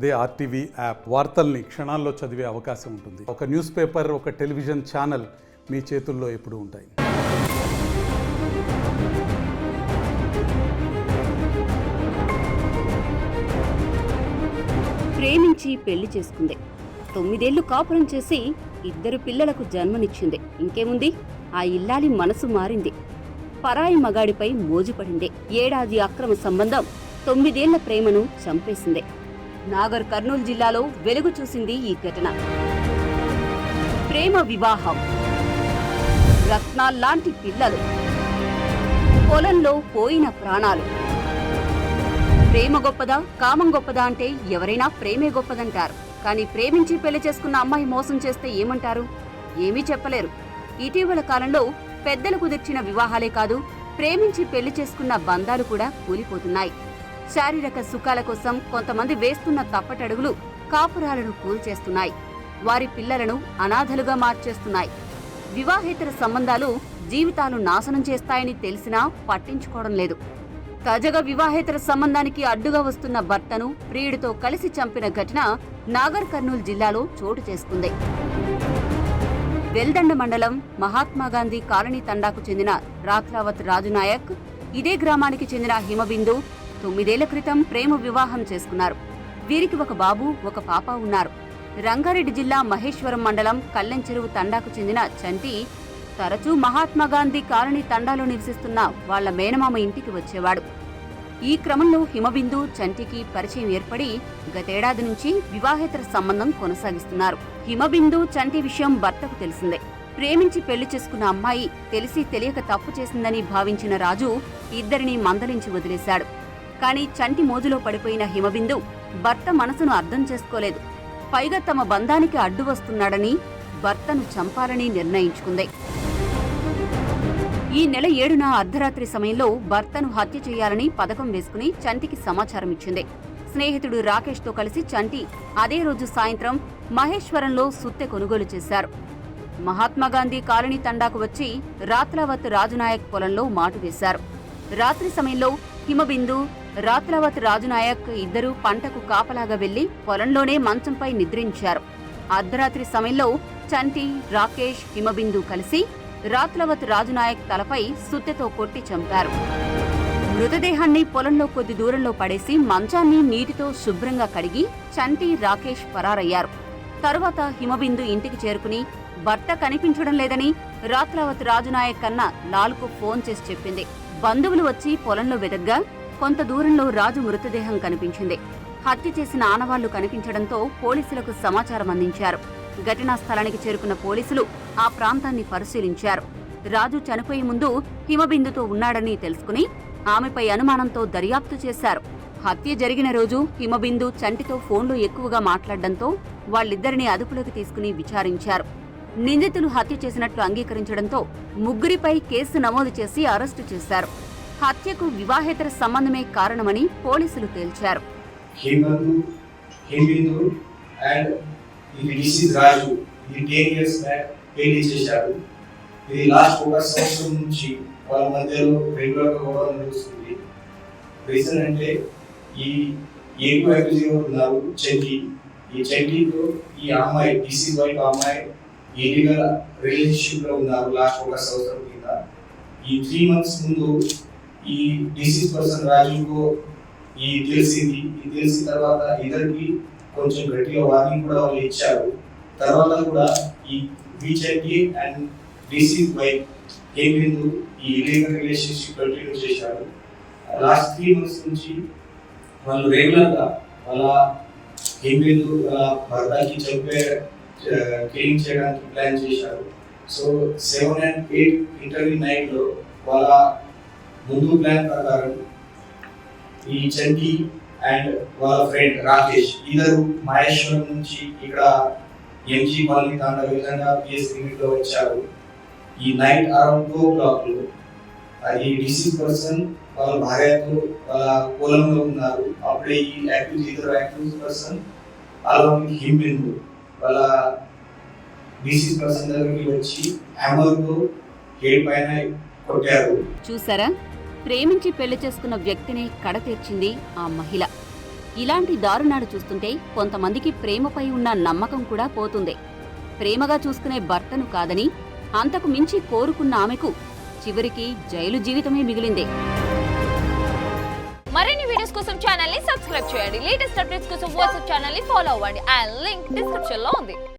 అదే RTV app వార్తల్ని క్షణాల్లో చదివే అవకాశం ఉంటుంది. ఒక న్యూస్ పేపర్, ఒక టెలివిజన్ ఛానల్ మీ చేతుల్లో ఎప్పుడూ ఉంటాయి. ప్రేమించి పెళ్లి చేసుకుంది. 9 ఏళ్లు కాపురం చేసి 2 పిల్లలకు జన్మనిచ్చింది. ఇంకేముంది, ఆ ఇల్లాలి మనసు మారింది. పరాయి మగాడిపై మోజుపడింది. ఏడాది అక్రమ సంబంధం 9 ఏళ్ల ప్రేమను చంపేసింది. నాగర్ కర్నూలు జిల్లాలో వెలుగు చూసింది ఈ ఘటన. ప్రేమ వివాహం, రత్నాల్లాంటి పిల్లలు, పొలంలో పోయిన ప్రాణాలు. ప్రేమ గొప్పదా, కామం గొప్పదా అంటే ఎవరైనా ప్రేమే గొప్పదంటారు. కానీ ప్రేమించి పెళ్లి చేసుకున్న అమ్మాయి మోసం చేస్తే ఏమంటారు? ఏమీ చెప్పలేరు. ఇటీవల కాలంలో పెద్దలు కుదిర్చిన వివాహాలే కాదు, ప్రేమించి పెళ్లి చేసుకున్న బంధాలు కూడా కూలిపోతున్నాయి. శారీరక సుఖాల కోసం కొంతమంది వేస్తున్న తప్పటడుగులు కాపురాలను కూల్చేస్తున్నాయి. వారి పిల్లలను అనాథలుగా మార్చేస్తున్నాయి. వివాహేతర సంబంధాలు జీవితాలు నాశనం చేస్తాయని తెలిసినా పట్టించుకోవడం లేదు. తాజాగా వివాహేతర సంబంధానికి అడ్డుగా వస్తున్న భర్తను ప్రియుడితో కలిసి చంపిన ఘటన నాగర్ కర్నూలు జిల్లాలో చోటు చేసుకుంది. వెల్దండ మండలం మహాత్మాగాంధీ కాలనీ తండాకు చెందిన రాత్రావత్ రాజునాయక్, ఇదే గ్రామానికి చెందిన హిమబిందు 9 ఏళ్ల క్రితం ప్రేమ వివాహం చేసుకున్నారు. వీరికి ఒక బాబు, ఒక పాప ఉన్నారు. రంగారెడ్డి జిల్లా మహేశ్వరం మండలం కల్లెంచెరువు తండాకు చెందిన చంటి తరచూ మహాత్మాగాంధీ కాలనీ తండాలో నివసిస్తున్న వాళ్ల మేనమామ ఇంటికి వచ్చేవాడు. ఈ క్రమంలో హిమబిందు, చంటికి పరిచయం ఏర్పడి గతేడాది నుంచి వివాహేతర సంబంధం కొనసాగిస్తున్నారు. హిమబిందు, చంటి విషయం భర్తకు తెలిసిందే. ప్రేమించి పెళ్లి చేసుకున్న అమ్మాయి తెలిసి తెలియక తప్పు చేసిందని భావించిన రాజు ఇద్దరిని మందలించి వదిలేశాడు. కానీ చంటి మోజులో పడిపోయిన హిమబిందు భర్త మనసును అర్థం చేసుకోలేదు. పైగా తమ బంధానికి అడ్డు వస్తున్నాడని భర్తను చంపాలని నిర్ణయించుకుంది. ఈ నెల 7న అర్ధరాత్రి సమయంలో భర్తను హత్య చేయాలని పథకం వేసుకుని చంటికి సమాచారం ఇచ్చింది. స్నేహితుడు రాకేష్ తో కలిసి చంటి అదే రోజు సాయంత్రం మహేశ్వరంలో సుత్తె కొనుగోలు చేశారు. మహాత్మాగాంధీ కాలనీ తండాకు వచ్చి రాత్రావత్ రాజునాయక్ పొలంలో మాటు వేశారు. రాత్రి సమయంలో హిమబిందు, రాత్రావత్ రాజునాయక్ ఇద్దరూ పంటకు కాపలాగా వెళ్లి పొలంలోనే మంచంపై నిద్రించారు. అర్ధరాత్రి సమయంలో చంటి, రాకేష్, హిమబిందు కలిసి రాత్రావత్ రాజునాయక్ తలపై సుత్తెతో కొట్టి చంపారు. మృతదేహాన్ని పొలంలో కొద్ది దూరంలో పడేసి మంచాన్ని నీటితో శుభ్రంగా కడిగి చంటి, రాకేష్ పరారయ్యారు. తరువాత హిమబిందు ఇంటికి చేరుకుని భర్త కనిపించడం లేదని రాత్రావత్ రాజునాయక్ కన్నా లాల్కు ఫోన్ చేసి చెప్పింది. బంధువులు వచ్చి పొలంలో వెదగ్గా కొంత దూరంలో రాజు మృతదేహం కనిపించింది. హత్య చేసిన ఆనవాళ్లు కనిపించడంతో పోలీసులకు సమాచారం అందించారు. ఘటనా స్థలానికి చేరుకున్న పోలీసులు ఆ ప్రాంతాన్ని పరిశీలించారు. రాజు చనిపోయే ముందు హిమబిందుతో ఉన్నాడని తెలుసుకుని ఆమెపై అనుమానంతో దర్యాప్తు చేశారు. హత్య జరిగిన రోజు హిమబిందు చంటితో ఫోన్లో ఎక్కువగా మాట్లాడడంతో వాళ్ళిద్దరినీ అదుపులోకి తీసుకుని విచారించారు. నిందితులు హత్య చేసినట్లు అంగీకరించడంతో ముగ్గురిపై కేసు నమోదు చేసి అరెస్టు చేశారు. హత్యకు వివాహేతర సంబంధమే కారణమని పోలీసులు తేల్చారు. రిలేషన్షిప్ లో ఉన్నారు లాస్ట్ 1 సంవత్సరం కింద. ఈ 3 months ముందు ఈ డిసీజ్ పర్సన్ రాజుకు తెలిసింది. తెలిసిన తర్వాత ఇద్దరికి కొంచెం గట్టిగా వార్నింగ్ కూడా వాళ్ళు ఇచ్చారు. తర్వాత కూడా ఈ వీచర్కి అండ్ డిసీజ్ వైఫ్ హేమిందు ఈ ఇల్లీగల్ రిలేషన్షిప్ కంటిన్యూ చేశారు. లాస్ట్ 3 months నుంచి వాళ్ళు రెగ్యులర్ గా వాళ్ళ హేమిందు భర్తకి చంపే క్లీన్ చేయడానికి ప్లాన్ చేశారు. సో 7 and 8 ఇంటర్వ్యూ నైట్ లో వాళ్ళ ముందు ప్లాన్ ప్రకారం ఈ చంటి అండ్ వాళ్ళ ఫ్రెండ్ రాకేష్ ఇద్దరు మహేశ్వరం నుంచి ఇక్కడ ఎంజీ కాలనీ తాండా విధంగా పిఎస్ లిమిట్ లో వచ్చారు. ఈ నైట్ అరౌండ్ 2 o'clock లో ఈ డిసీజ్ పర్సన్ వాళ్ళ భార్యతో వాళ్ళ పొలంలో ఉన్నారు. అప్పుడే ఈ యాక్యూజ్ పర్సన్ అలాంగ్ హిమబిందు వాళ్ళ డిసీజ్ పర్సన్ దగ్గరికి వచ్చి హ్యామర్తో హెడ్ పైన కొట్టారు. చూసారా, ప్రేమించి పెళ్లి చేసుకున్న వ్యక్తిని కడతీర్చింది ఆ మహిళ. ఇలాంటి దారుణాలు చూస్తుంటే కొంతమందికి ప్రేమపై ఉన్న నమ్మకం కూడా పోతుంది. ప్రేమగా చూసుకునే భర్తను కాదని అంతకు మించి కోరుకున్న ఆమెకు చివరికి జైలు జీవితమే మిగిలింది. మరిన్ని వీడియోస్ కోసం ఛానల్ ని సబ్స్క్రైబ్ చేయండి. లేటెస్ట్ అప్డేట్స్ కోసం వాట్సాప్ ఛానల్ ని ఫాలో అవ్వండి. ఆ లింక్ డిస్క్రిప్షన్ లో ఉంది.